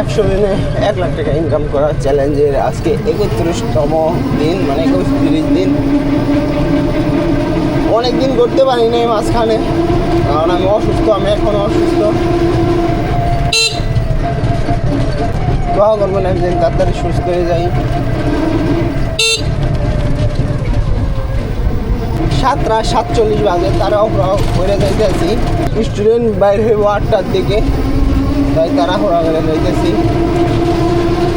100 দিনে 1 লাখ টাকা ইনকাম করা চ্যালেঞ্জের আজকে 31তম দিন, মানে 31 দিন। অনেক দিন করতে পারি নাই মাঝখানে, কারণ আমি অসুস্থ, আমি এখনও অসুস্থ। দোয়া করবেন একদিন তাড়াতাড়ি সুস্থ হয়ে যাই। 7:47 বাজে, তাড়াহুড়া করে যাইতেছি। স্টুডেন্ট বাইর হইব 8টার দিকে, তাই তাড়াহুড়া করে যাইতেছি।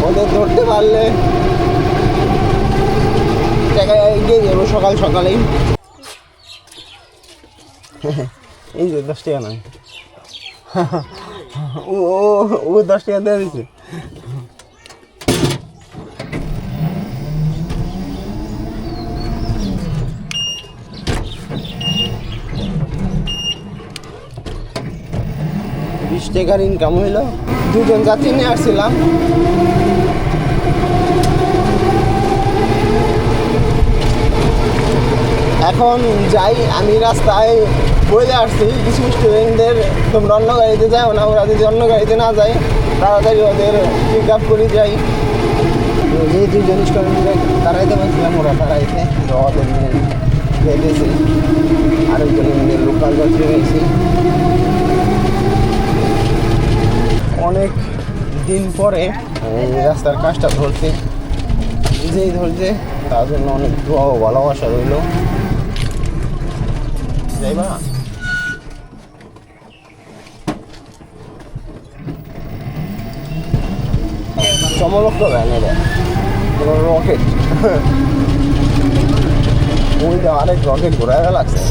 ওদের ধরতে পারলে টাকা এগিয়ে যাবো সকাল সকালেই। এই যে 10 টাকা নয়, ও 10 টাকা দিয়ে দিচ্ছে। টাকার ইনকাম হইল। 2 জন যাত্রী নিয়ে আসছিলাম। এখন যাই, আমি রাস্তায় বলে আসছি কিছু স্টুডেন্টদের, তোমরা অন্য গাড়িতে যাও না, ওরা যদি অন্য গাড়িতে না যায় তাড়াতাড়ি ওদের পিক আপ করে যাই। যে 2 জন স্টুডেন্ট তারাইতে পারছিলাম, ওরা তারাইতে ওদের যেতেছি। আরেকজন লোকাল যাত্রী হয়েছি। অনেক দিন পরে রাস্তার কাজটা ধরছে, যেই ধরছে তার জন্য অনেক দোয়া ও ভালোবাসা রইল। যাইবা চমলক্ষ ভ্যান, এটা রকেট। ওই যে আরেক রকেট ঘোরায় লাগছে,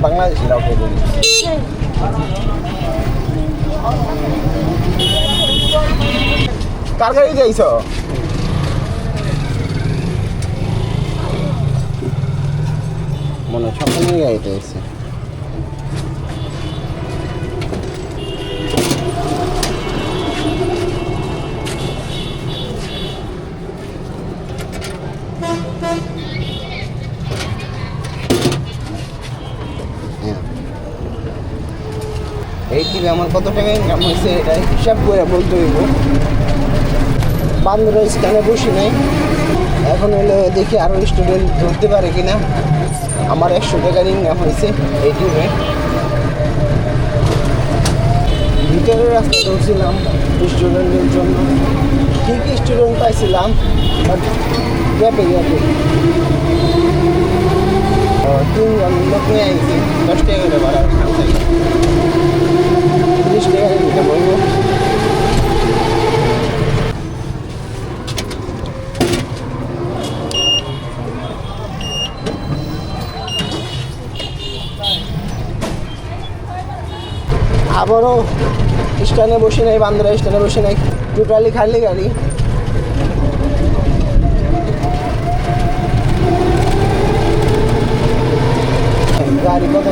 বাংলাদেশি রকেট। কার গাড়ি যাইছ? মনে হয় সকলের গাড়িতে এসছে। এই টিভি আমার কত টাকা ইনকাম হয়েছে এটা হিসাব করে বলতে হইব। বান্দরা স্থানে বসি নাই, এখন হলে দেখি আরও স্টুডেন্ট ধরতে পারে কিনা। আমার 100 টাকার ইনকাম হয়েছে এই টিভে। ভিতরের রাস্তা ধরছিলাম স্টুডেন্টের জন্য, ঠিক স্টুডেন্ট পাইছিলাম, বাট গ্যাপে 3 জন লোক নিয়ে আইছি। 10 টাকা করে ভাড়া, এখান থেকে 30 টাকা দিতে বলবো। আবারও স্ট্যান্ডে বসে নাই, বান্দরা স্ট্যান্ডে বসে নাই, টোটালি খালি গাড়ি। গাড়ি কত?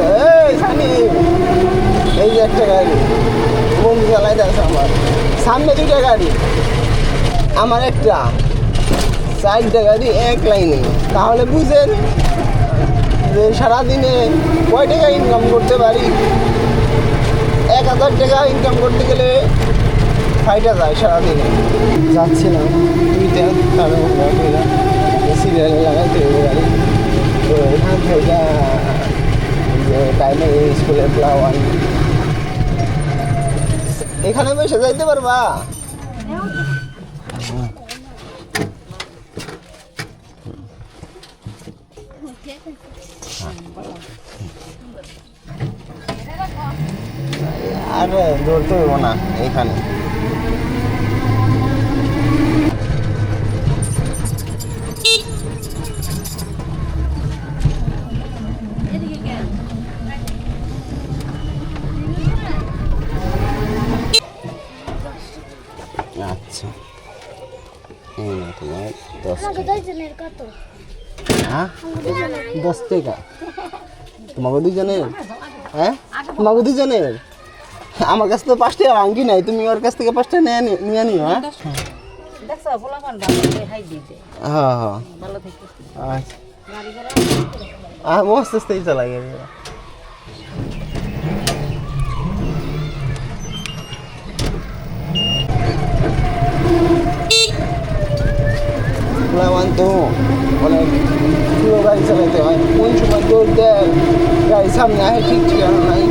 এই যে একটা গাড়ি বন্ধু চালাইতে আছে আমার সামনে, 2টা গাড়ি, আমার একটা, 4টা গাড়ি এক লাইনে। তাহলে বুঝেন যে সারাদিনে কয় টাকা ইনকাম করতে পারি। 1000 টাকা ইনকাম করতে গেলে ফাইটা যায় সারাদিনে। যাচ্ছিলাম 2টা, তারপরে সিরিয়ালে লাগাইতে হবে গাড়ি। তো এখান থেকে টাইমে স্কুলের ফ্লাওয়ার, এখানে বসে যাইতে পারবা? আর ধরতে হইব না এখানে। আচ্ছা, এই না তোমার 10 টাকা। হ্যাঁ, 10 টাকা তোমাকে 2জনের? হ্যাঁ, তোমাকে 2জনের? আমার কাছে তো 5 টাকা ভাঙ্গি নাই, তুমি ওর কাছ থেকে 5 টাকা নিয়ে নিও। হ্যাঁ, হ্যাঁ হ্যাঁ, আচ্ছা, মস্ত আস্তেই চালাই গাড়ি। গাড়ি সামনে আসে ঠিক ঠিকানা নাই।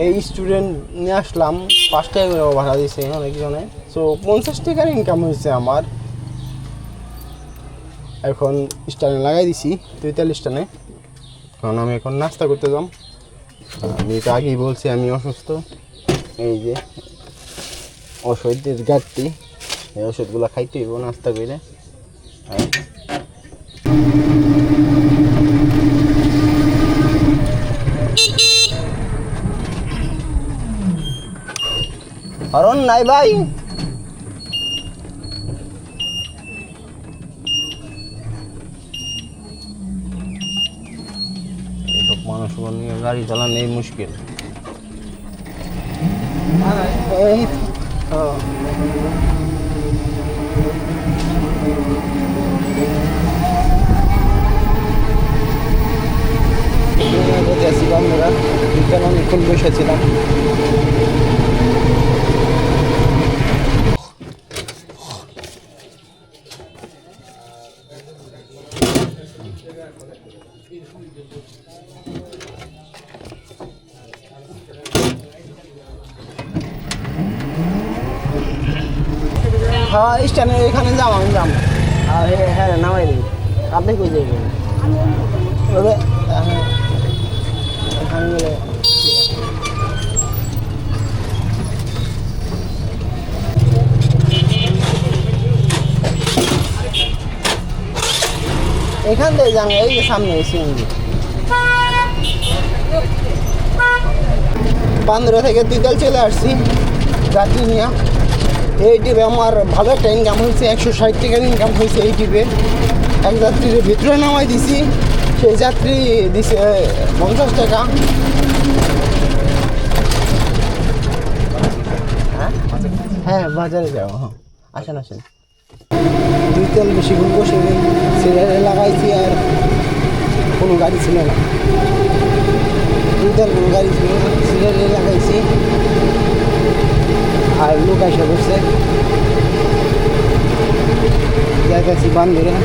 এই স্টুডেন্ট নিয়ে আসলাম, 5 টাকা করে ভাড়া দিয়েছে অনেকজনে। সো 50 টাকার ইনকাম হয়েছে আমার। এখন স্ট্যান্ডে লাগাই দিছি 43 স্ট্যান্ডে। কারণ আমি এখন নাস্তা করতে যাম। আমি তো আগেই বলছি আমি অসুস্থ। এই যে ওষুধের ঘাটতি, এই ওষুধগুলো খাইতে হইব নাস্তা করে। কারণ নাই ভাই, এইসব মানুষ নিয়ে গাড়ি চালানো এই মুশকিল। অনেকক্ষণ বসেছিলাম। হ্যাঁ স্ট্যান্ডে এখানে যাও, আমি যাম। আর হ্যাঁ নামাই দিন। আপনি কই যাবেন? এখানে গেলে এখান থেকে যান, এই যে সামনে সিএনজি। বান্দরা থেকে তিতাল চলে আসছি যাত্রী নিয়ে। এই টিপে আমার ভালো একটা ইনকাম হয়েছে, 160 টাকার ইনকাম হয়েছে এই টিপে। এক যাত্রীর ভিতরে নামাই দিছি, সেই যাত্রী দিছে 50 টাকা। হ্যাঁ বাজারে যাও। হ্যাঁ আসেন আসেন। দুই তেল বেশিক্ষণ বসে সিরিয়ালে লাগাইছি, আর কোনো গাড়ি ছিল না। দুই তেল কোনো গাড়ি ছিল না, সিরিয়ালে লাগাইছি। আর লোক এসে বসছে, যাইতেছি বান্ধবীরা।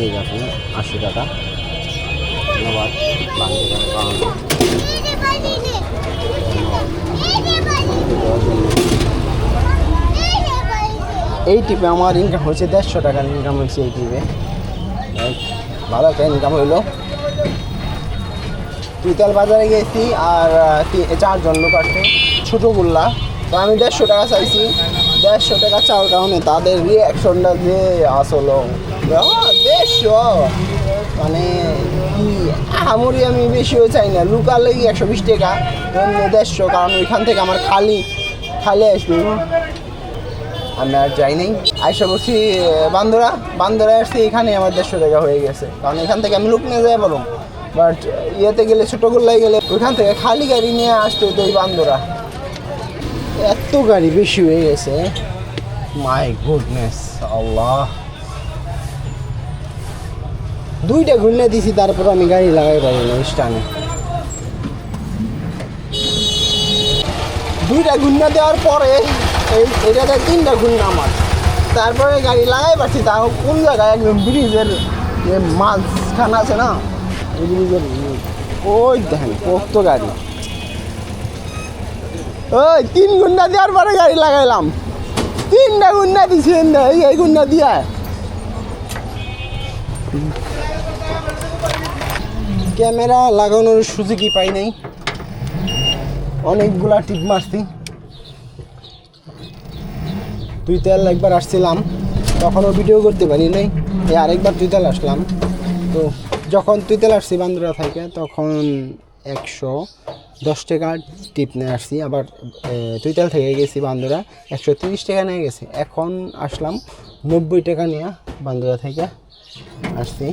এই দেখুন 80 টাকা। ধন্যবাদ এই টিপে আমার ইনকাম হয়েছে 150 টাকার ইনকাম হয়েছে এই টিপে। ভালো একটা ইনকাম হইলো। তুইতাল বাজারে গেছি আর 4 জন লোক আসছে ছোটোগুল্লা। তো আমি 150 টাকা চাইছি। 150 টাকা চাওয়ার কারণে তাদের রিয়াকশনটা যে আসলো 150, মানে কি আমরি আমি বেশিও চাই না। লুকার লেগে 120 টাকা, 150, কারণ ওইখান থেকে আমার খালি আসবে। আমি আর যাই নাই, আইসা বলছি বান্দরা আসছি, এখানে আমার 150 টাকা হয়ে গেছে। কারণ এখান থেকে আমি লুক নিয়ে যাই বলুন, বাট ইয়েতে গেলে ছোটোগুল্লায় গেলে ওইখান থেকে খালি গাড়ি নিয়ে আসতে হতো। ওই বান্দরা এত গাড়ি বেশি হয়ে গেছে, মাই গুডনেস আল্লাহ। 2টা ঘুরলে দিছি, তারপর আমি গাড়ি লাগাই পারি না স্ট্যান্ডে। 2টা ঘুরনা দেওয়ার পরে এটাতে 3টা ঘুরনা আমার, তারপরে গাড়ি লাগাই পারছি। তাও কোন জায়গায় একদম ব্রিজের যে মাঝখান আছে না, ওই ব্রিজের ওই দেখেন কত গাড়ি। ওই 3 ঘন্টা দেওয়ার পরে গাড়ি লাগাইলাম। 3টা ঘন্টা দিছি, এই ঘন্টা দিয়া ক্যামেরা লাগানোর সুযোগই পাই নাই। অনেকগুলা টিপ মারছি। তুইতাল একবার আসছিলাম, তখনও ভিডিও করতে পারি নাই। আরেকবার তুইতাল আসলাম। তো যখন তুইতাল আসছি বান্দরা থেকে, তখন 110 টাকা টিপ নিয়ে আসছি। আবার তুইতাল থেকে গেছি বান্দরা, 130 টাকা নিয়ে গেছি। এখন আসলাম 90 টাকা নিয়ে বান্দরা থেকে আসছি।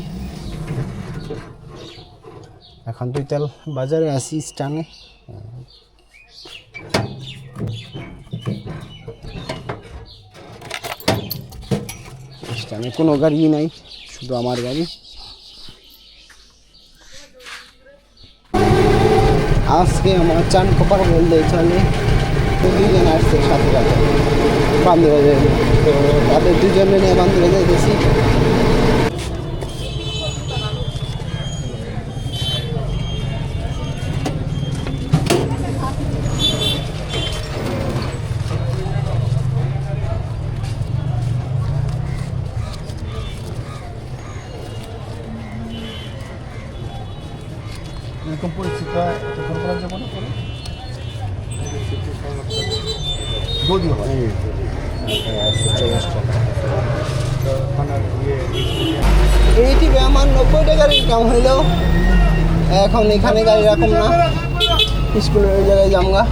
এখন তুইতাল বাজারে আসি স্ট্যান্ডে। স্ট্যান্ডে কোনো গাড়ি নাই, শুধু আমার গাড়ি। আজকে আমার চান কপার বললে চলে, তো দুজন আসছে সাথে সাথে বান্ধবী, তো তাদের দুজনে নিয়ে বান্ধবী যাইতেছি। এরকম পরিস্থিতি তখন করা যাবে না করে বৌদি হয় এইটি আমার 90 টাকার ইনকাম হইলেও এখন এখানে গাড়ি রাখুন না, স্কুলের ওই জায়গায় জামগা।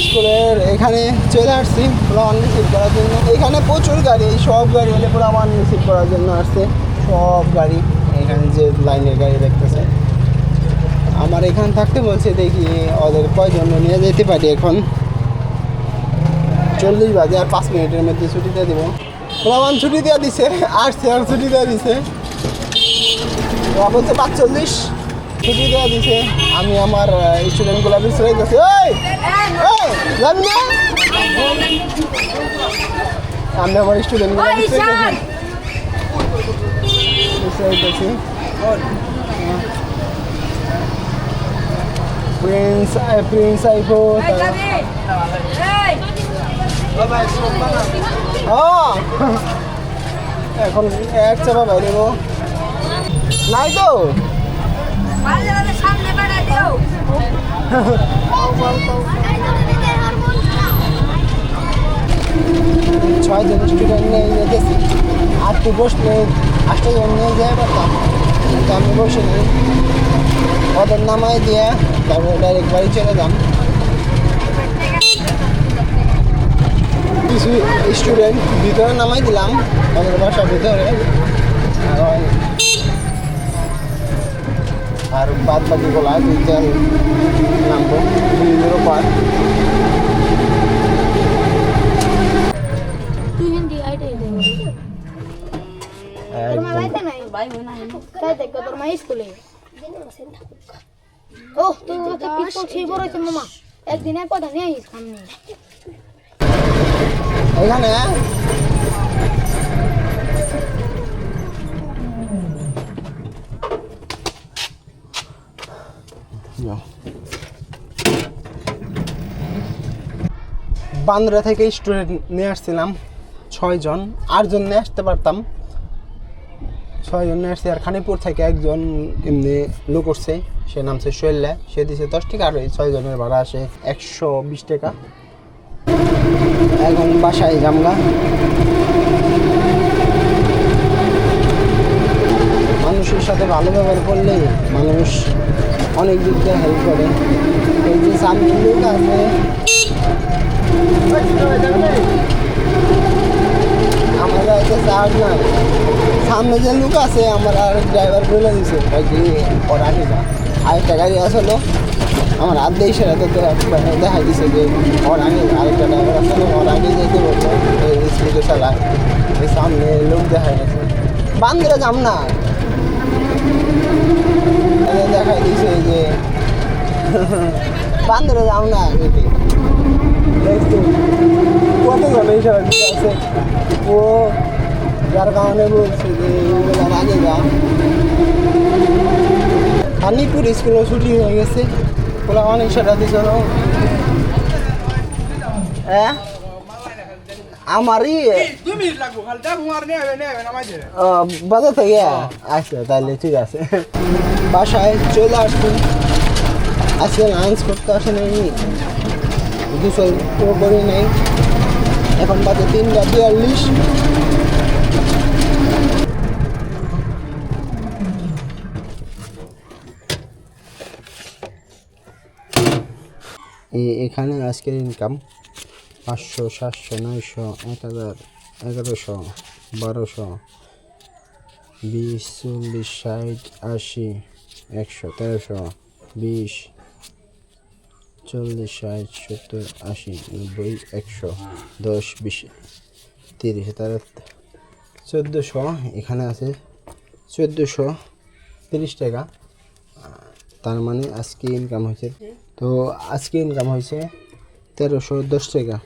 স্কুলের এখানে চলে আসছি পোলাওয়ান রিসিভ করার জন্য। এখানে প্রচুর গাড়ি, সব গাড়ি হলে পোলাওয়ান রিসিভ করার জন্য আসছে, সব গাড়ি। এখানে যে লাইনের গাড়ি দেখতেছে, আমার এখানে থাকতে বলছে, দেখি ওদের কয়জন নিয়ে যেতে পারি। এখন 40 বাজে, আর 5 মিনিটের মধ্যে ছুটি দিয়ে দিব। পোলাওয়ান ছুটি দিয়ে দিছে, আসছে আর ছুটি দিয়ে দিছে, বলছে 45 ছুটি দেওয়া দিছে। আমি আমার স্টুডেন্টগুলো বিছড়াই গেছি, যাবি না? আমি আমার স্টুডেন্টগুলো বিছড়াইতেছি। প্রিন্স আইফো, এখন এক চাপা বাইরে নাই তো। ছয়জন স্টুডেন্ট নিয়ে গেছি, আর তুই বসলে 8টা জন নিয়ে যাই পারতাম, কিন্তু আমি বসে নেই। ওদের নামাই দিয়ে তারপরে ডাইরেক্ট বাড়ি চলে যাম। কিছু স্টুডেন্ট ভিতরে নামাই দিলাম, ওদের বাসার ভিতরে, আর বাদ বাকি গোলা দুইটাল নামবো ব্রিজের ওপার। এখানে বান্দরা থেকে স্টুডেন্ট নিয়ে আসছিলাম 6 জন, 8 জন নিয়ে আসতে পারতাম, 6 জন নিয়ে আসছি। আর খানিপুর থেকে একজন এমনি লোক করছে, সে নামছে শৈল্যা, সে দিছে 10 টাকা, আর 6 জনের ভাড়া আসে 120 টাকা। এখন বাসায় জামগা। মানুষের সাথে ভালো ব্যবহার করলে মানুষ অনেক দিক দিয়ে হেল্প করে। এই যে সামনে লোক আছে, আমার চার্জ নাই, সামনে যে লোক আছে আমার আর ড্রাইভার বলে দিছে ওর আগে যা। আরেকটা গাড়ি আসলো, আমার হাত দিয়ে সেটা তো দেখাই দিছে যে ওর আগে আরেকটা ড্রাইভার আসলো, ওর আগে যেতে বললো, এই স্পিডে চালায়। এই সামনে লোক দেখাই গেছে, বান্দরে যাম না, দেখাই দিছে যে বান্দরে যাম না। কতজন এইসব আছে, ও যার কারণে বলছে যে ওগুলার আগে যা। খানিপুর স্কুলও ছুটি হয়ে গেছে, ওরা অনেক সেটা দিচ্ছে। আমারই বাজার থেকে আচ্ছা, তাহলে ঠিক আছে। বাসায় চলে আসছি, আজকে লাঞ্চ করতে আসে নাই, গোসল করি নাই। এখন বাজে 3:42। এখানে আজকের ইনকাম 500, 700, 900, 1000, 1100, 1200, 20, 40, 60, 80, 100, 1300, 20, 40, 60, 70, 80, 90, 100, 10, 20, 30, 1400, এখানে আছে 1430 টাকা। তার মানে আজকে ইনকাম হয়েছে, তো আজকে ইনকাম হয়েছে 1310 টাকা।